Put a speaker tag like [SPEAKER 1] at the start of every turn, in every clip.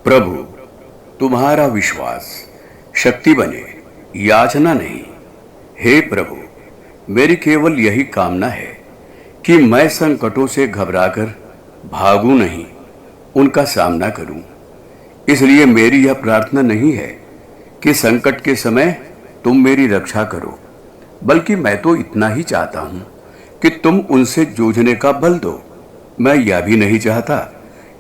[SPEAKER 1] प्रभु, तुम्हारा विश्वास शक्ति बने, याचना नहीं। हे प्रभु, मेरी केवल यही कामना है कि मैं संकटों से घबराकर भागूं नहीं, उनका सामना करूं। इसलिए मेरी यह प्रार्थना नहीं है कि संकट के समय तुम मेरी रक्षा करो, बल्कि मैं तो इतना ही चाहता हूं कि तुम उनसे जूझने का बल दो। मैं यह भी नहीं चाहता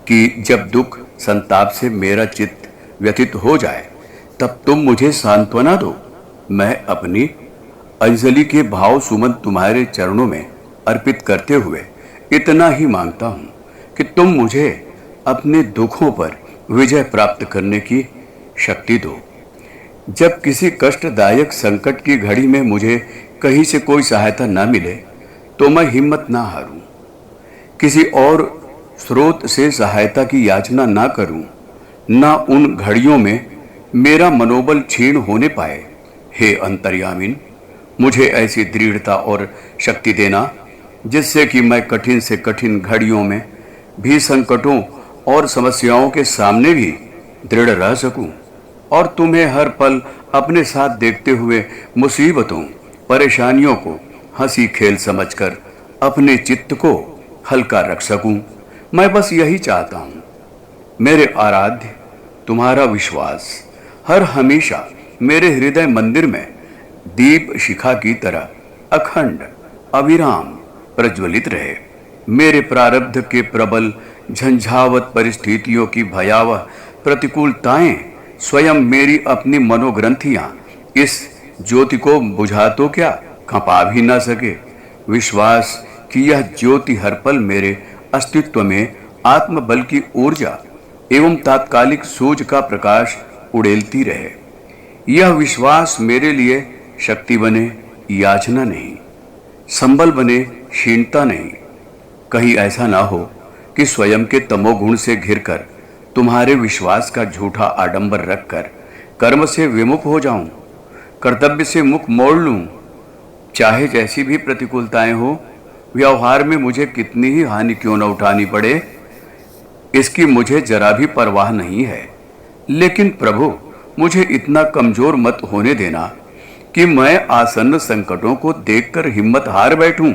[SPEAKER 1] कि जब दुख संताप से मेरा चित्त व्यथित हो जाए तब तुम मुझे सांत्वना दो। मैं अपनी अंजलि के भाव सुमन तुम्हारे चरणों में अर्पित करते हुए इतना ही मांगता हूं कि तुम मुझे अपने दुखों पर विजय प्राप्त करने की शक्ति दो। जब किसी कष्टदायक संकट की घड़ी में मुझे कहीं से कोई सहायता न मिले तो मैं हिम्मत ना हारूं, किसी और स्रोत से सहायता की याचना ना करूं, ना उन घड़ियों में मेरा मनोबल क्षीण होने पाए। हे अंतर्यामिन, मुझे ऐसी दृढ़ता और शक्ति देना जिससे कि मैं कठिन से कठिन घड़ियों में भी संकटों और समस्याओं के सामने भी दृढ़ रह सकूं और तुम्हें हर पल अपने साथ देखते हुए मुसीबतों परेशानियों को हंसी खेल समझकर अपने चित्त को हल्का रख सकूं। मैं बस यही चाहता हूं। मेरे आराध्य, तुम्हारा विश्वास हर हमेशा मेरे हृदय मंदिर में दीप शिखा की तरह अखंड अविराम प्रज्वलित रहे। मेरे प्रारब्ध के प्रबल झंझावत परिस्थितियों की भयावह प्रतिकूलताएं स्वयं मेरी अपनी मनोग्रंथियां इस ज्योति को बुझा तो क्या खपा भी ना सके। विश्वास कि यह ज्योति हर पल मेरे अस्तित्व में आत्मबल की ऊर्जा एवं तात्कालिक सूझ का प्रकाश उड़ेलती रहे। यह विश्वास मेरे लिए शक्ति बने, याचना नहीं, संबल बने, क्षीणता नहीं। कहीं ऐसा ना हो कि स्वयं के तमोगुण से घिरकर तुम्हारे विश्वास का झूठा आडंबर रखकर कर्म से विमुख हो जाऊं, कर्तव्य से मुख मोड़ लूं। चाहे जैसी भी प्रतिकूलताएं हो, व्यवहार में मुझे कितनी ही हानि क्यों न उठानी पड़े, इसकी मुझे जरा भी परवाह नहीं है। लेकिन प्रभु, मुझे इतना कमजोर मत होने देना कि मैं आसन्न संकटों को देखकर हिम्मत हार बैठूं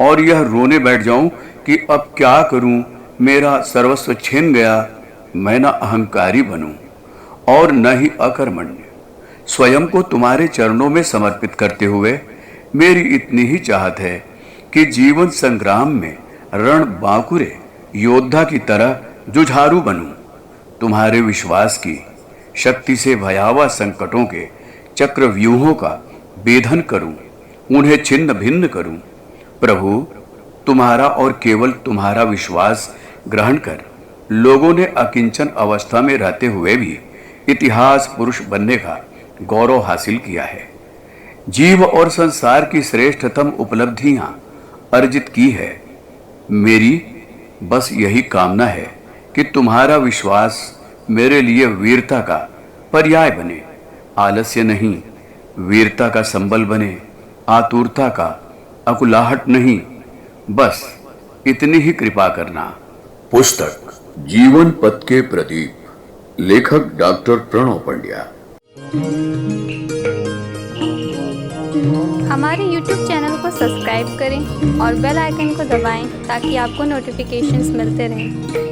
[SPEAKER 1] और यह रोने बैठ जाऊं कि अब क्या करूं, मेरा सर्वस्व छिन गया। मैं न अहंकारी बनूं और न ही अकर्मण्य। स्वयं को तुम्हारे चरणों में समर्पित करते हुए मेरी इतनी ही चाहत है कि जीवन संग्राम में रण बांकुरे योद्धा की तरह जुझारू बनूं। तुम्हारे विश्वास की शक्ति से भयावह संकटों के चक्रव्यूहों का भेदन करूं, उन्हें छिन्न भिन्न करूं। प्रभु, तुम्हारा और केवल तुम्हारा विश्वास ग्रहण कर लोगों ने अकिंचन अवस्था में रहते हुए भी इतिहास पुरुष बनने का गौरव हासिल किया है। जीव और संसार की श्रेष्ठतम उपलब्धियां अर्जित की है। मेरी बस यही कामना है कि तुम्हारा विश्वास मेरे लिए वीरता का पर्याय बने, आलस्य नहीं, वीरता का संबल बने, आतुरता का अकुलाहट नहीं। बस इतनी ही कृपा करना।
[SPEAKER 2] पुस्तक जीवन पथ के प्रदीप, लेखक डॉक्टर प्रणव पंड्या।
[SPEAKER 3] हमारे YouTube चैनल को सब्सक्राइब करें और बेल आइकन को दबाएं ताकि आपको नोटिफिकेशंस मिलते रहें।